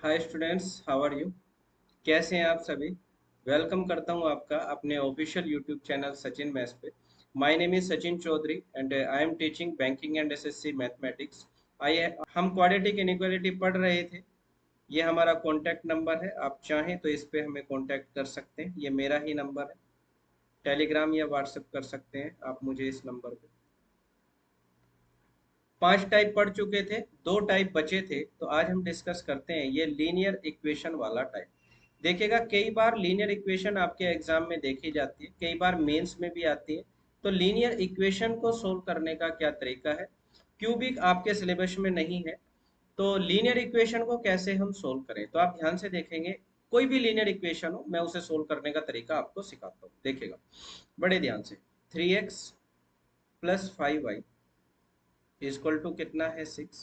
Hi students, how are you. कैसे हैं आप सभी। वेलकम करता हूं आपका अपने official YouTube channel Sachin maths पे। My name is Sachin Chaudhary and I am teaching banking and SSC mathematics. आइए, हम क्वाड्रेटिक इनइक्वालिटी पढ़ रहे थे। ये हमारा कॉन्टैक्ट नंबर है, आप चाहें तो इस पे हमें कॉन्टैक्ट कर सकते हैं। ये मेरा ही नंबर है। टेलीग्राम या व्हाट्सएप कर सकते हैं आप मुझे इस नंबर पे। 5 टाइप पढ़ चुके थे, 2 टाइप बचे थे, तो आज हम डिस्कस करते हैं ये लीनियर इक्वेशन वाला टाइप। देखिएगा, कई बार लीनियर इक्वेशन आपके एग्जाम में देखी जाती है, कई बार मेंस में भी आती है। तो लीनियर इक्वेशन को सोल्व करने का क्या तरीका है। क्यूबिक आपके सिलेबस में नहीं है, तो लीनियर इक्वेशन को कैसे हम सोल्व करें, तो आप ध्यान से देखेंगे। कोई भी लीनियर इक्वेशन हो, मैं उसे सोल्व करने का तरीका आपको सिखाता हूँ। देखिएगा बड़े ध्यान से। 3x + 5y इक्वल टू कितना है 6।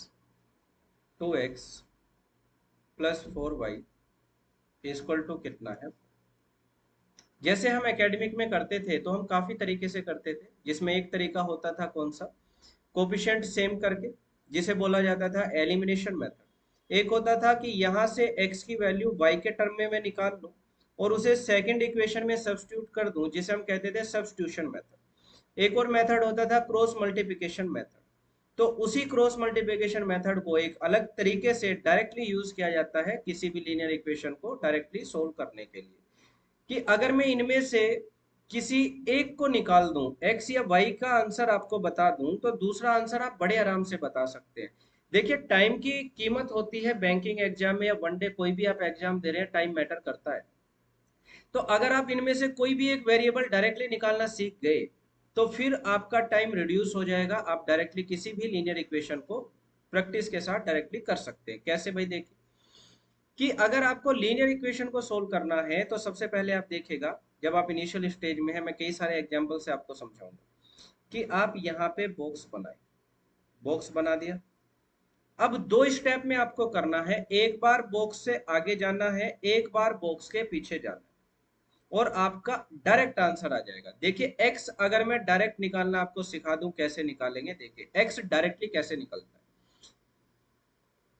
2x + 4y इक्वल टू कितना है। जैसे हम एकेडमिक में करते थे तो हम काफी तरीके से करते थे, जिसमें एक तरीका होता था कौन सा, कोफिशिएंट सेम करके, जिसे बोला जाता था एलिमिनेशन मेथड। एक होता था कि यहाँ से x की वैल्यू y के टर्म में मैं निकाल लूं और उसे सेकंड इक्वेशन में सब्स्टिट्यूट कर दूं, जिसे हम कहते थे सब्स्टिट्यूशन मेथड। एक और मेथड होता था क्रॉस मल्टीप्लिकेशन मेथड। तो उसी क्रॉस मल्टीप्लिकेशन मेथड को एक अलग तरीके से डायरेक्टली यूज किया जाता है किसी भी लीनियर इक्वेशन को डायरेक्टली सोल्व करने के लिए। कि अगर मैं इनमें से किसी एक को निकाल दूं, एक्स या वाई का आंसर आपको बता दूं, तो दूसरा आंसर आप बड़े आराम से बता सकते हैं। देखिए, टाइम की कीमत होती है बैंकिंग एग्जाम में या वनडे कोई भी आप एग्जाम दे रहे हैं, टाइम मैटर करता है। तो अगर आप इनमें से कोई भी एक वेरिएबल डायरेक्टली निकालना सीख गए, तो फिर आपका टाइम रिड्यूस हो जाएगा। आप डायरेक्टली किसी भी लीनियर इक्वेशन को प्रैक्टिस के साथ डायरेक्टली कर सकते हैं। कैसे भाई, देखिए कि अगर आपको लीनियर इक्वेशन को सोल्व करना है तो सबसे पहले आप देखिएगा, जब आप इनिशियल स्टेज में है, मैं कई सारे एग्जांपल से आपको समझाऊंगा कि आप यहाँ पे बॉक्स बनाए। बॉक्स बना दिया। अब 2 स्टेप में आपको करना है, एक बार बॉक्स से आगे जाना है, एक बार बॉक्स के पीछे जाना है, और आपका डायरेक्ट आंसर आ जाएगा। देखिए, एक्स अगर मैं डायरेक्ट निकालना आपको सिखा दूं कैसे निकालेंगे। देखिए एक्स डायरेक्टली कैसे निकलता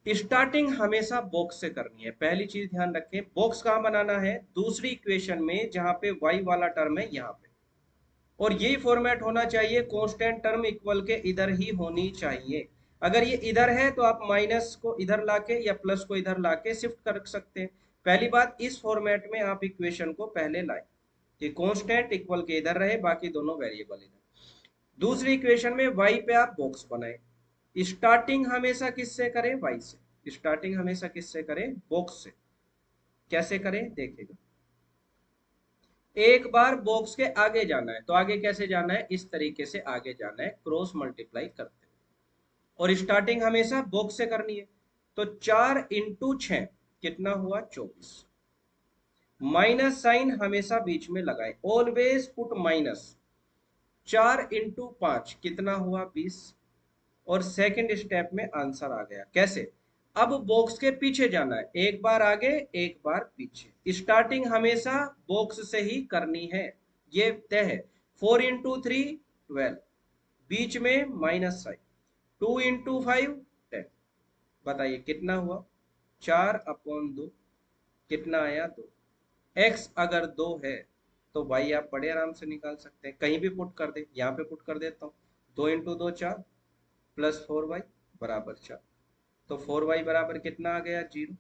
है। स्टार्टिंग हमेशा बॉक्स से करनी है, पहली चीज ध्यान रखें। बॉक्स कहां बनाना है, दूसरी इक्वेशन में, जहां पे y वाला टर्म है यहाँ पे। और यही फॉर्मेट होना चाहिए, कांस्टेंट टर्म इक्वल के इधर ही होनी चाहिए। अगर ये इधर है तो आप माइनस को इधर लाके या प्लस को इधर लाके शिफ्ट कर सकते हैं। पहली बात, इस फॉर्मेट में आप इक्वेशन को पहले लाए कि कांस्टेंट इक्वल के इधर रहे, बाकी दोनों वेरिएबल इधर। दूसरी इक्वेशन में y पे आप बॉक्स बनाए। स्टार्टिंग हमेशा किससे करें, y से। स्टार्टिंग हमेशा किससे करें, बॉक्स से। कैसे करें देखिएगा। एक बार बॉक्स के आगे जाना है, तो आगे कैसे जाना है, इस तरीके से आगे जाना है, क्रॉस मल्टीप्लाई करते हैं। और स्टार्टिंग हमेशा बॉक्स से करनी है। तो 4 × 6 कितना हुआ, 24। माइनस साइन हमेशा बीच में लगाए, ऑलवेज पुट माइनस। 4 × 5 कितना हुआ, 20। और सेकंड स्टेप में आंसर आ गया। कैसे, अब बॉक्स के पीछे जाना है, एक बार आगे एक बार पीछे। स्टार्टिंग हमेशा बॉक्स से ही करनी है, ये तय है। 4 × 3 12, बीच में माइनस साइन। 2 × 5 10। बताइए कितना हुआ, 4/2। कितना आया, 2। एक्स अगर 2 है तो वाई आप बड़े आराम से निकाल सकते हैं, कहीं भी पुट कर दे, यहाँ पे पुट कर देता हूँ। 2 × 2 4, +4y बराबर 4। तो 4y बराबर कितना आ गया, 0।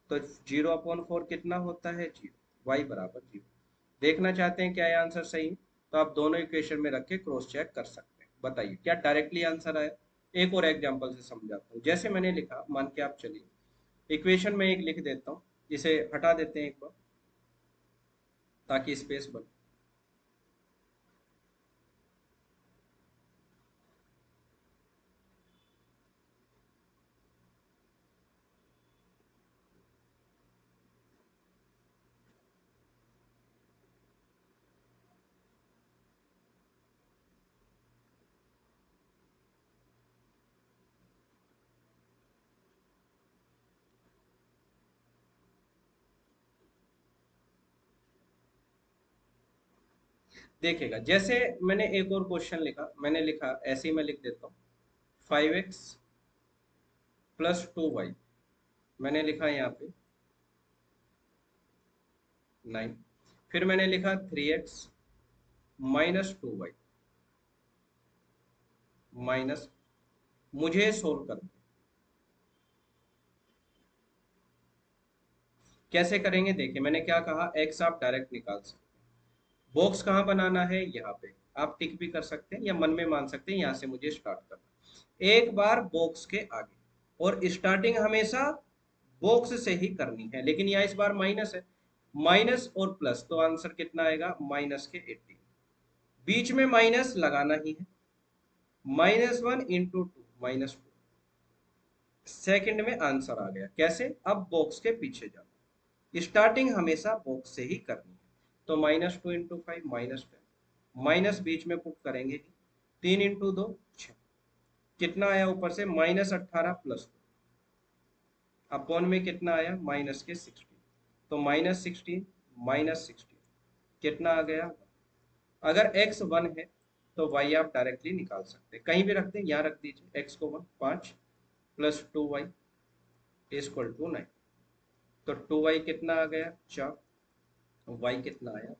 तो 0/4 कितना होता है, 0। y बराबर 0। देखना चाहते हैं क्या ये आंसर सही है, तो आप दोनों इक्वेशन में रख के क्रॉस चेक कर सकते हैं। बताइए क्या डायरेक्टली आंसर आया। एक और एग्जांपल से समझाता हूँ। जैसे मैंने लिखा, मान के आप चलिए इक्वेशन में एक लिख देता हूँ, इसे हटा देते हैं एक बार ताकि स्पेस बने। देखिएगा, जैसे मैंने एक और क्वेश्चन लिखा, मैंने लिखा ऐसे ही, मैं लिख देता हूँ 5x + 2y मैंने लिखा यहाँ पे 9, फिर मैंने लिखा 3x माइनस 2y माइनस, मुझे सोल्व करना। कैसे करेंगे देखिए, मैंने क्या कहा, x आप डायरेक्ट निकाल सकते हैं। बॉक्स कहाँ बनाना है, यहाँ पे आप टिक भी कर सकते हैं या मन में मान सकते हैं, यहाँ से मुझे स्टार्ट करना एक बार बॉक्स के आगे, और स्टार्टिंग हमेशा बॉक्स से ही करनी है, लेकिन यहाँ इस बार माइनस है, माइनस और प्लस, तो आंसर कितना आएगा, माइनस के 18। बीच में माइनस लगाना ही है, -1 इंटू 2 -2, सेकंड में आंसर आ गया। कैसे, अब बॉक्स के पीछे जाओ, स्टार्टिंग हमेशा बॉक्स से ही करनी है, तो -2 इंटू 5 -10, माइनस बीच में पुट करेंगे, 3 इंटू 2 6, कितना आया ऊपर से, -18 प्लस 2, अपॉन में कितना आया, -16, तो -16 -16 कितना आ गया। अगर x 1 है तो y आप डायरेक्टली निकाल सकते हैं, कहीं भी रख दें, यहाँ रख दीजिए x को 1, 5 प्लस 2y इक्वल टू 9, तो 2y कितना आ गया, 4, y कितना आया।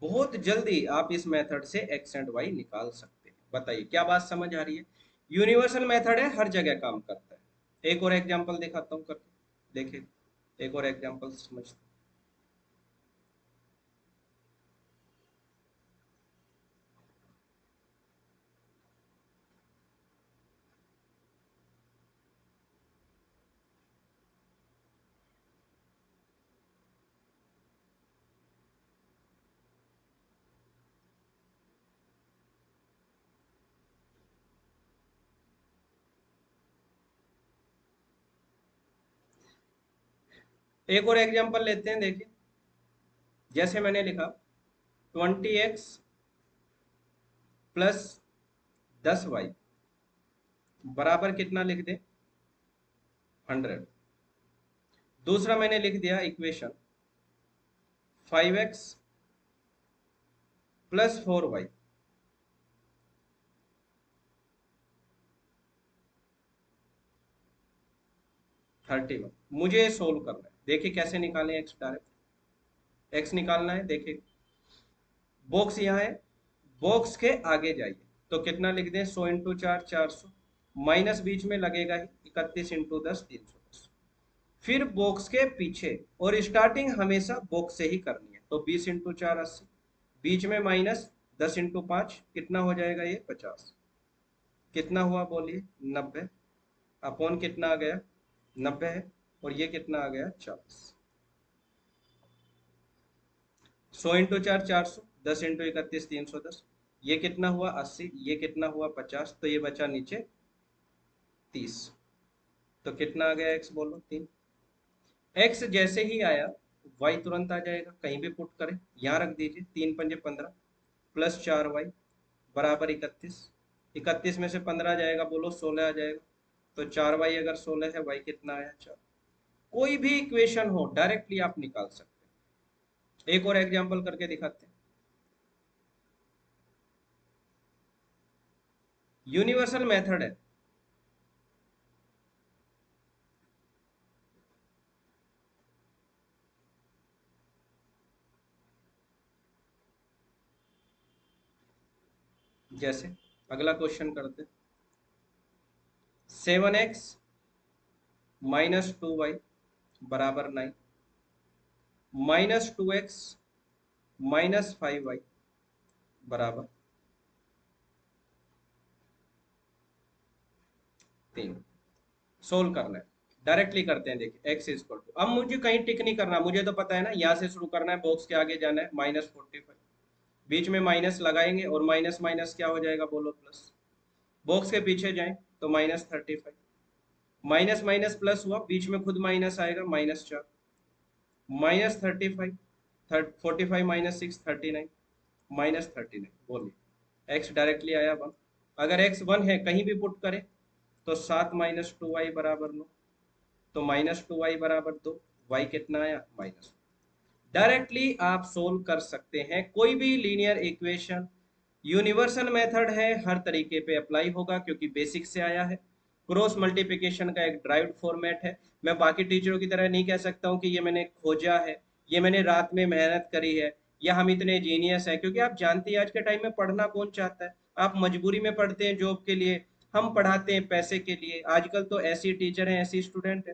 बहुत जल्दी आप इस मेथड से x एंड y निकाल सकते हैं। बताइए क्या बात समझ आ रही है। यूनिवर्सल मेथड है, हर जगह काम करता है। एक और एग्जांपल दिखाता हूँ करके, देखिए एक और एग्जांपल समझते हैं। एक और एग्जांपल लेते हैं, देखिए जैसे मैंने लिखा 20x प्लस 10y बराबर कितना लिख दे, 100। दूसरा मैंने लिख दिया equation 5x plus 4y, thirty one, मुझे सोल्व करना है। देखिए कैसे निकालें एक्स, डायरेक्ट एक्स निकालना है। देखिए बॉक्स यहाँ है, बॉक्स के आगे जाइए, तो कितना लिख दें, 100 इंटू 4 400, माइनस बीच में लगेगा ही, 31 इंटू 10 310, फिर बॉक्स के पीछे, और स्टार्टिंग हमेशा बॉक्स से ही करनी है, तो 20 इंटू 4 80, बीच में माइनस, 10 इंटू 5 कितना हो जाएगा ये 50, कितना हुआ बोलिए 90, अपॉन कितना आ गया 90 है, और ये कितना आ गया 40, 100 इंटू 4 400, 10 इंटू 31 310, ये कितना हुआ 80, ये कितना हुआ 50, तो ये बचा नीचे 30, तो कितना आ गया x, बोलो 3। x जैसे ही आया y तुरंत आ जाएगा, कहीं भी पुट करें, यहाँ रख दीजिए, 3 पंजे 15 प्लस 4y बराबर 31, 31 में से 15 जाएगा, बोलो 16 आ जाएगा, तो 4y अगर 16 है, y कितना आया 4। कोई भी इक्वेशन हो डायरेक्टली आप निकाल सकते हैं। एक और एग्जांपल करके दिखाते हैं। यूनिवर्सल मेथड है, जैसे अगला क्वेश्चन करते हैं, 7x माइनस 2y बराबर 9, -2x माइनस 5y बराबर 3। सोल्व करना है, डायरेक्टली करते हैं। देखिए x इक्वल टू, अब मुझे कहीं टिक नहीं करना, मुझे तो पता है ना, यहाँ से शुरू करना है, बॉक्स के आगे जाना है, -45, बीच में माइनस लगाएंगे, और माइनस माइनस क्या हो जाएगा, बोलो प्लस, बॉक्स के पीछे जाएं तो -35, माइनस माइनस प्लस हुआ, बीच में खुद माइनस आएगा, -4, -35, 45 -6 39, -39, बोलिए x डायरेक्टली आया 1। अगर x 1 है, कहीं भी पुट करें, तो 7 -2y बराबर 9, तो -2y बराबर 2, y कितना आया -। डायरेक्टली आप सोल्व कर सकते हैं कोई भी लीनियर इक्वेशन। यूनिवर्सल मेथड है, हर तरीके पे अप्लाई होगा, क्योंकि बेसिक से आया है। क्रॉस मल्टीप्लिकेशन का एक ड्राइव्ड फॉर्मेट है। मैं बाकी टीचरों की तरह नहीं कह सकता हूँ कि ये मैंने खोजा है, ये मैंने रात में मेहनत करी है, या हम इतने जीनियस हैं, क्योंकि आप जानते हैं आज के टाइम में पढ़ना कौन चाहता है। आप मजबूरी में पढ़ते हैं जॉब के लिए, हम पढ़ाते हैं पैसे के लिए। आजकल तो ऐसी टीचर हैं, ऐसी स्टूडेंट है।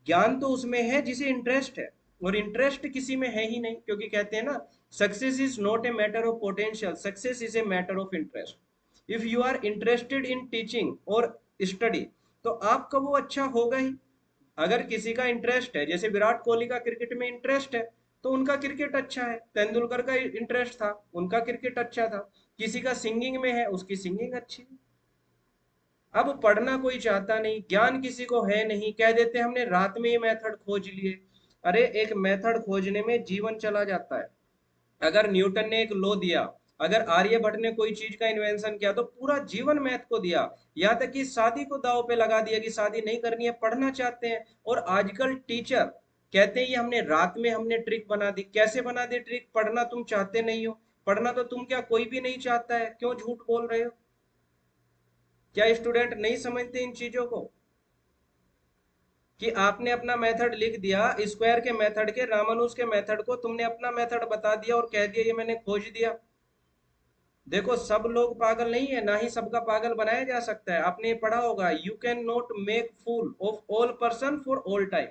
ज्ञान तो उसमें है जिसे इंटरेस्ट है, और इंटरेस्ट किसी में है ही नहीं, क्योंकि कहते हैं ना, success is not a matter of potential, success is a matter of interest. If you are interested in teaching और स्टडी, तो आपका वो अच्छा होगा ही। अगर किसी का इंटरेस्ट है, जैसे विराट कोहली का क्रिकेट में इंटरेस्ट है, तो उनका क्रिकेट अच्छा है। तेंदुलकर का इंटरेस्ट था, उनका क्रिकेट अच्छा था। किसी का सिंगिंग में है, उसकी सिंगिंग अच्छी है। अब पढ़ना कोई चाहता नहीं, ज्ञान किसी को है नहीं, कह देते हमने रात में ये मेथड खोज लिए। अरे एक मेथड खोजने में जीवन चला जाता है। अगर न्यूटन ने एक लॉ दिया, अगर आर्यभट्ट ने कोई चीज का इन्वेंशन किया, तो पूरा जीवन मैथ को दिया। यहाँ तक कि शादी को दांव पे लगा दिया कि शादी नहीं करनी है, पढ़ना चाहते हैं। और आजकल टीचर कहते हैं ये हमने रात में हमने ट्रिक बना दी। कैसे बना दी ट्रिक? पढ़ना तुम चाहते नहीं हो। पढ़ना तो तुम क्या कोई भी नहीं चाहता है, क्यों झूठ बोल रहे हो? क्या स्टूडेंट नहीं समझते इन चीजों को, कि आपने अपना मेथड लिख दिया, स्क्वायर के मेथड के, रामानुज के मेथड को तुमने अपना मेथड बता दिया और कह दिया ये मैंने खोज दिया। देखो, सब लोग पागल नहीं है, ना ही सबका पागल बनाया जा सकता है। आपने ये पढ़ा होगा, you can not make fool of all person for all time.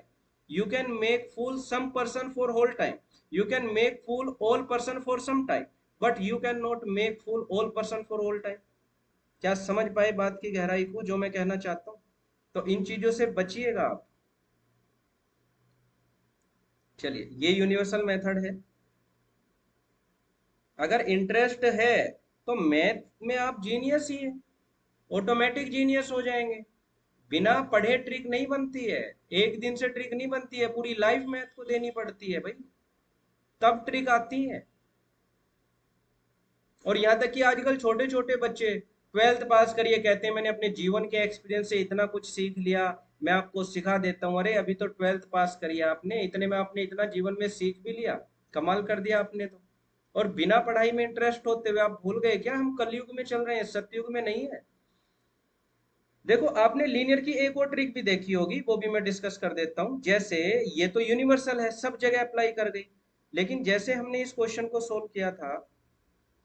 You can make fool some person for whole time. You can make fool all person for some time, but you can not make fool all person for all time. क्या समझ पाए बात की गहराई को, जो मैं कहना चाहता हूँ? तो इन चीजों से बचिएगा आप। चलिए, ये यूनिवर्सल मेथड है। अगर इंटरेस्ट है तो मैथ में आप जीनियस ही है, ऑटोमेटिक जीनियस हो जाएंगे। बिना पढ़े ट्रिक नहीं बनती है। एक दिन से ट्रिक नहीं बनती है, पूरी लाइफ मैथ को देनी पड़ती है भाई, तब ट्रिक आती है। और यहाँ तक कि आजकल छोटे छोटे बच्चे ट्वेल्थ पास करिए, कहते हैं मैंने अपने जीवन के एक्सपीरियंस से इतना कुछ सीख लिया, मैं आपको सिखा देता हूँ। अरे अभी तो ट्वेल्थ पास करिए आपने, इतने में आपने इतना जीवन में सीख भी लिया, कमाल कर दिया आपने तो। और बिना पढ़ाई में इंटरेस्ट होते हुए आप भूल गए क्या हम कलयुग में चल रहे हैं, सतयुग में नहीं है। देखो, आपने लीनियर की एक और ट्रिक भी देखी होगी, वो भी मैं डिस्कस कर देता हूं। जैसे ये तो यूनिवर्सल है, सब जगह अप्लाई कर गई, लेकिन जैसे हमने इस क्वेश्चन को सोल्व किया था,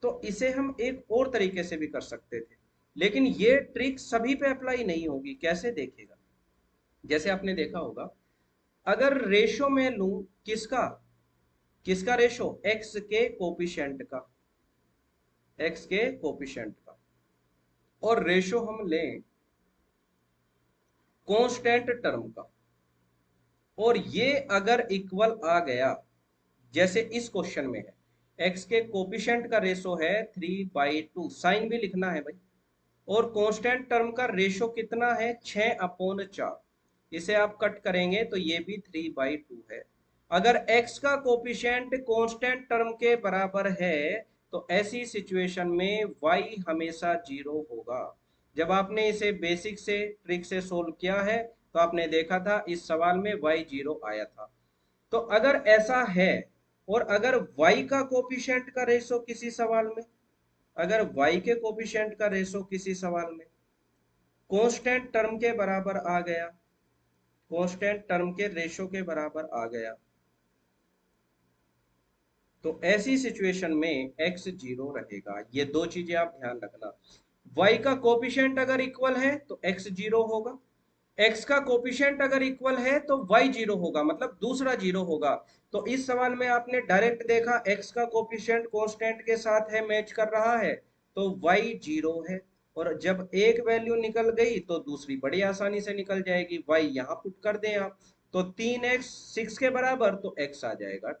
तो इसे हम एक और तरीके से भी कर सकते थे। लेकिन ये ट्रिक सभी पे अप्लाई नहीं होगी। कैसे देखेगा? जैसे आपने देखा होगा, अगर रेशो में लूं, किसका? किसका रेशो? एक्स के कोपिशेंट का, एक्स के कोपिशेंट का। और रेशो हम लें कांस्टेंट टर्म का, और ये अगर इक्वल आ गया, जैसे इस क्वेश्चन में है, एक्स के कोपिशेंट का रेशो है 3/2, साइन भी लिखना है भाई। और कांस्टेंट टर्म का रेशो कितना है? 6/4। इसे आप कट करेंगे तो ये भी 3/2 है। अगर x का कोपिशेंट कांस्टेंट टर्म के बराबर है, तो ऐसी सिचुएशन में y हमेशा 0 होगा। जब आपने इसे बेसिक से ट्रिक से सोल्व किया है, तो आपने देखा था इस सवाल में y 0 आया था। तो अगर ऐसा है, और अगर y का कोपिशेंट का रेशो किसी सवाल में, अगर y के कोपिशेंट का रेशो किसी सवाल में कांस्टेंट टर्म के बराबर आ गया, कांस्टेंट टर्म के रेशो के बराबर आ गया, तो ऐसी सिचुएशन में x 0 रहेगा। ये दो चीजें आप ध्यान रखना। y का कोपिशेंट अगर इक्वल है तो x 0 होगा, x का कोपिशेंट अगर इक्वल है तो y 0 होगा, मतलब दूसरा 0 होगा। तो इस सवाल में आपने डायरेक्ट देखा, x का कोपिशेंट कांस्टेंट के साथ है, मैच कर रहा है, तो y 0 है। और जब एक वैल्यू निकल गई तो दूसरी बड़ी आसानी से निकल जाएगी, y यहां पुट कर दें आप, तो 3x 6 के बराबर, तो x आ जाएगा।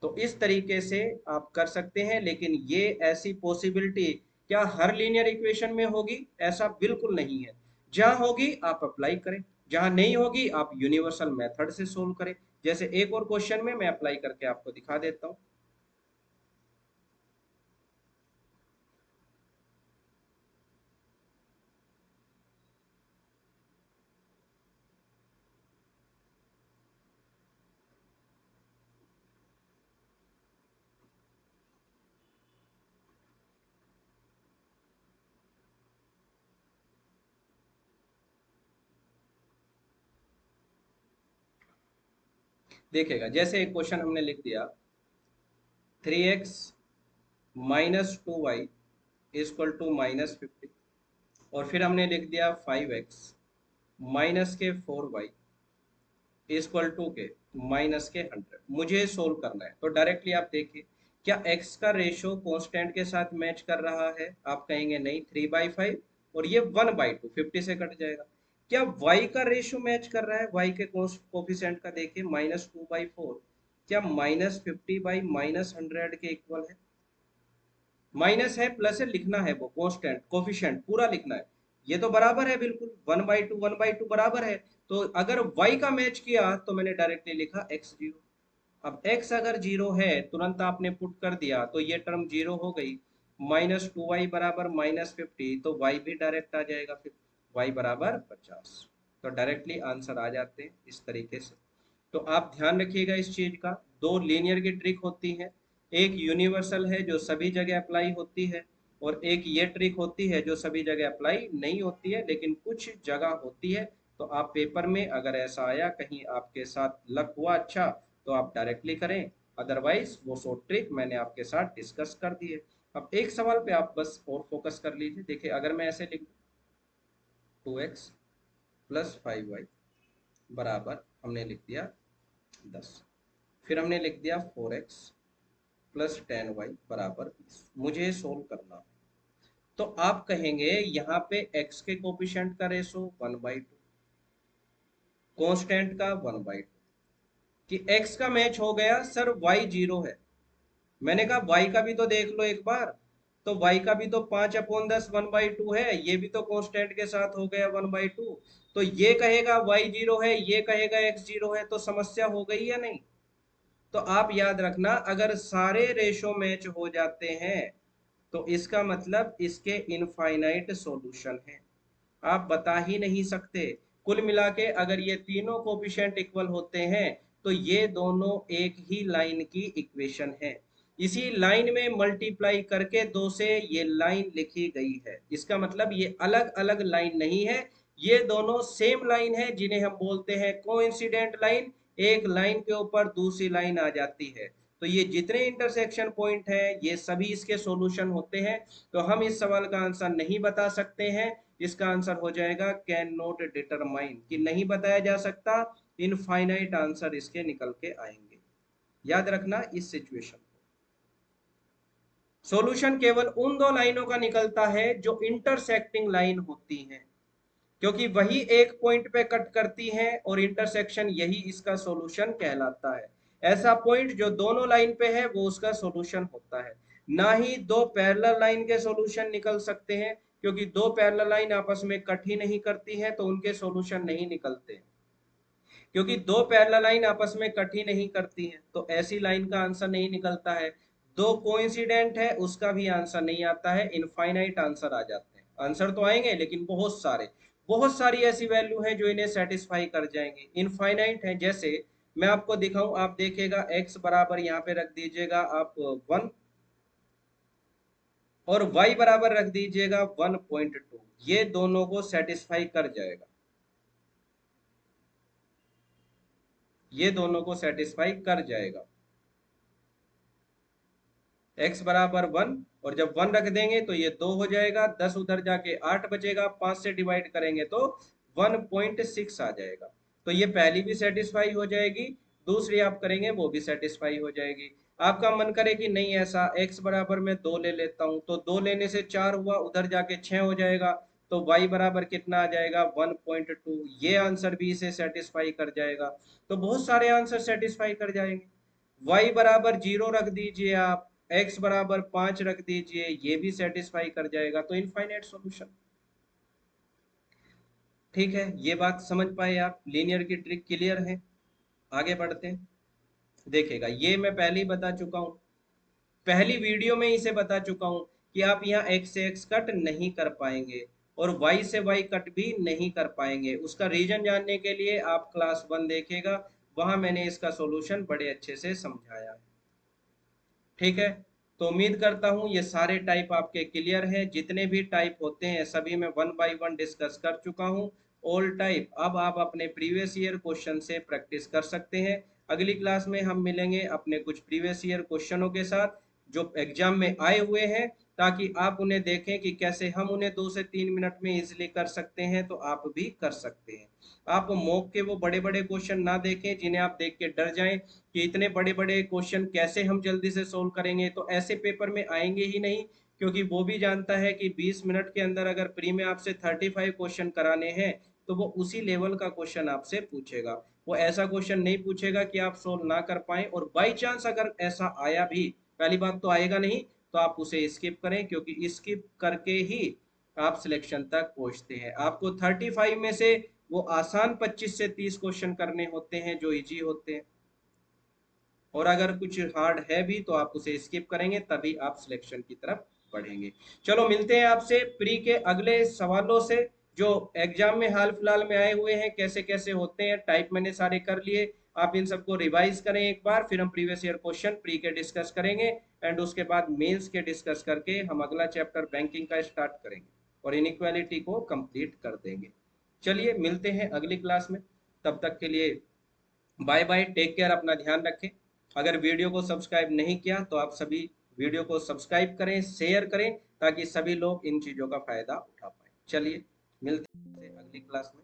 तो इस तरीके से आप कर सकते हैं। लेकिन ये ऐसी पॉसिबिलिटी क्या हर लीनियर इक्वेशन में होगी? ऐसा बिल्कुल नहीं है। जहां होगी आप अप्लाई करें, जहां नहीं होगी आप यूनिवर्सल मेथड से सोल्व करें। जैसे एक और क्वेश्चन में मैं अप्लाई करके आपको दिखा देता हूं। देखिएगा, जैसे एक क्वेश्चन हमने लिख दिया 3x minus 2y equal to -50, और फिर हमने लिख दिया 5x माइनस के 4y इक्वल टू के -100। मुझे सोल्व करना है, तो डायरेक्टली आप देखिए क्या x का रेशो कांस्टेंट के साथ मैच कर रहा है। आप कहेंगे नहीं, 3/5 और ये 1/2, 50 से कट जाएगा। क्या y का रेशो मैच कर रहा है, y के कोफिशिएंट का देखिए -2/4, क्या -50/-100 के इक्वल है। माइनस है प्लस है, लिखना है, वो कांस्टेंट कोफिशिएंट पूरा लिखना है। ये तो बराबर है बिल्कुल, 1/2 बराबर है। तो अगर y का मैच किया तो मैंने डायरेक्टली लिखा x 0। अब x अगर 0 है, तुरंत आपने पुट कर दिया तो ये टर्म 0 हो गई। -2y बराबर -50, तो y भी डायरेक्ट आ जाएगा, फिर y बराबर 50। तो डायरेक्टली आंसर आ जाते हैं इस तरीके से। तो आप ध्यान रखिएगा इस चीज का। दो लीनियर की ट्रिक होती है, एक यूनिवर्सल है जो सभी जगह अप्लाई होती है, और एक ये ट्रिक होती है जो सभी जगह अप्लाई नहीं होती है लेकिन कुछ जगह होती है। तो आप पेपर में अगर ऐसा आया, कहीं आपके साथ लक हुआ अच्छा, तो आप डायरेक्टली करें, अदरवाइज वो शॉर्ट ट्रिक मैंने आपके साथ डिस्कस कर दी है। अब एक सवाल पे आप बस और फोकस कर लीजिए। देखिए अगर मैं ऐसे लिख 2x प्लस 5y बराबर, हमने लिख दिया 10, फिर हमने लिख दिया 4x प्लस 10y बराबर 20, मुझे सोल्व करना है। तो आप कहेंगे यहाँ पे x के कोफिशिएंट का रेशो 1/2, कांस्टेंट का 1/2, कि x का मैच हो गया सर, y 0 है। मैंने कहा y का भी तो देख लो एक बार, तो y का भी तो 5/10 1/2 है, ये भी तो कांस्टेंट के साथ हो गया 1/2। तो ये कहेगा y 0 है, ये कहेगा x 0 है, तो समस्या हो गई या नहीं। तो आप याद रखना, अगर सारे रेशो मैच हो जाते हैं तो इसका मतलब इसके इनफाइनाइट सॉल्यूशन है, आप बता ही नहीं सकते। कुल मिला के अगर ये तीनों कोफिशिएंट इक्वल होते हैं तो ये दोनों एक ही लाइन की इक्वेशन है। इसी लाइन में मल्टीप्लाई करके दो से ये लाइन लिखी गई है, इसका मतलब ये अलग अलग लाइन नहीं है, ये दोनों सेम लाइन है, जिन्हें हम बोलते हैं कोइंसिडेंट लाइन। एक लाइन के ऊपर दूसरी लाइन आ जाती है, तो ये जितने इंटरसेक्शन पॉइंट है ये सभी इसके सॉल्यूशन होते हैं। तो हम इस सवाल का आंसर नहीं बता सकते हैं, इसका आंसर हो जाएगा कैन नॉट डिटरमाइन, कि नहीं बताया जा सकता, इनफाइनाइट आंसर इसके निकल के आएंगे। याद रखना इस सिचुएशन। सॉल्यूशन केवल उन दो लाइनों का निकलता है जो इंटरसेक्टिंग लाइन होती हैं, क्योंकि वही एक पॉइंट पे कट करती हैं और इंटरसेक्शन यही इसका सॉल्यूशन कहलाता है। ऐसा पॉइंट जो दोनों लाइन पे है वो उसका सॉल्यूशन होता है। ना ही दो पैरेलल लाइन के सॉल्यूशन निकल सकते हैं, क्योंकि दो पैरेलल लाइन आपस में कट ही नहीं करती है तो उनके सॉल्यूशन नहीं निकलते। क्योंकि दो पैरेलल लाइन आपस में कट ही नहीं करती है तो ऐसी लाइन का आंसर नहीं निकलता है। दो कोइंसिडेंट है उसका भी आंसर नहीं आता है, इनफाइनाइट आंसर आ जाते हैं। आंसर तो आएंगे लेकिन बहुत सारे, बहुत सारी ऐसी वैल्यू है जो इन्हें सेटिस्फाई कर जाएंगे, इनफाइनाइट है। जैसे मैं आपको दिखाऊं, आप देखेगा x बराबर यहाँ पे रख दीजिएगा आप 1, और y बराबर रख दीजिएगा 1.2, ये दोनों को सेटिस्फाई कर जाएगा, ये दोनों को सेटिस्फाई कर जाएगा। x बराबर 1, और जब 1 रख देंगे तो ये 2 हो जाएगा, 10 उधर जाके 8 बचेगा, 5 से डिवाइड करेंगे तो 1.6 आ जाएगा। तो ये पहली भी सेटिस्फाई हो जाएगी, दूसरी आप करेंगे वो भी सेटिस्फाई हो जाएगी। आपका मन करे कि नहीं ऐसा, x बराबर मैं 2 ले लेता हूं, तो 2 लेने से 4 हुआ, उधर जाके 6 हो जाएगा, तो y बराबर कितना आ जाएगा 1.2, ये आंसर भी इसे सेटिस्फाई कर जाएगा। तो बहुत सारे आंसर सेटिस्फाई कर जाएंगे। y बराबर 0 रख दीजिए आप, x बराबर 5 रख दीजिए, ये भी सेटिस्फाई कर जाएगा, तो इनफाइनाइट सॉल्यूशन। ठीक है, ये बात समझ पाए आप, लीनियर की ट्रिक क्लियर है। आगे बढ़ते हैं। देखिएगा ये मैं पहले ही बता चुका हूँ, पहली वीडियो में इसे बता चुका हूँ कि आप यहाँ x से x कट नहीं कर पाएंगे और y से y कट भी नहीं कर पाएंगे। उसका रीजन जानने के लिए आप क्लास 1 देखेगा, वहां मैंने इसका सॉल्यूशन बड़े अच्छे से समझाया है। ठीक है, तो उम्मीद करता हूं ये सारे टाइप आपके क्लियर हैं। जितने भी टाइप होते हैं सभी मैं वन बाय वन डिस्कस कर चुका हूं, ऑल टाइप। अब आप अपने प्रीवियस ईयर क्वेश्चन से प्रैक्टिस कर सकते हैं। अगली क्लास में हम मिलेंगे अपने कुछ प्रीवियस ईयर क्वेश्चनों के साथ जो एग्जाम में आए हुए हैं, ताकि आप उन्हें देखें कि कैसे हम उन्हें 2 से 3 मिनट में इजिली कर सकते हैं, तो आप भी कर सकते हैं। आप मॉक के वो बड़े बड़े क्वेश्चन ना देखें जिन्हें आप देख के डर जाएं कि इतने बड़े बड़े क्वेश्चन कैसे हम जल्दी से सोल्व करेंगे, तो ऐसे पेपर में आएंगे ही नहीं। क्योंकि वो भी जानता है कि 20 मिनट के अंदर अगर प्री में आपसे 35 क्वेश्चन कराने हैं, तो वो उसी लेवल का क्वेश्चन आपसे पूछेगा। वो ऐसा क्वेश्चन नहीं पूछेगा कि आप सोल्व ना कर पाए, और बाई चांस अगर ऐसा आया भी, पहली बात तो आएगा नहीं, तो आप उसे स्किप करें, क्योंकि स्किप करके ही आप सिलेक्शन तक पहुंचते हैं। आपको 35 में से वो आसान 25 से 30 क्वेश्चन करने होते हैं जो इजी होते हैं, और अगर कुछ हार्ड है भी तो आप उसे स्किप करेंगे, तभी आप सिलेक्शन की तरफ बढ़ेंगे। चलो मिलते हैं आपसे प्री के अगले सवालों से, जो एग्जाम में हाल फिलहाल में आए हुए हैं, कैसे कैसे होते हैं। टाइप मैंने सारे कर लिए, आप इन सबको रिवाइज करें एक बार, फिर हम प्रीवियस ईयर क्वेश्चन प्री के डिस्कस करेंगे, एंड उसके बाद मेंस के डिस्कस करके हम अगला चैप्टर बैंकिंग का स्टार्ट करेंगे और इनइक्वालिटी को कंप्लीट कर देंगे। चलिए मिलते हैं अगली क्लास में, तब तक के लिए बाय बाय, टेक केयर, अपना ध्यान रखें। अगर वीडियो को सब्सक्राइब नहीं किया तो आप सभी वीडियो को सब्सक्राइब करें, शेयर करें, ताकि सभी लोग इन चीज़ों का फायदा उठा पाए। चलिए मिलते हैं अगली क्लास में।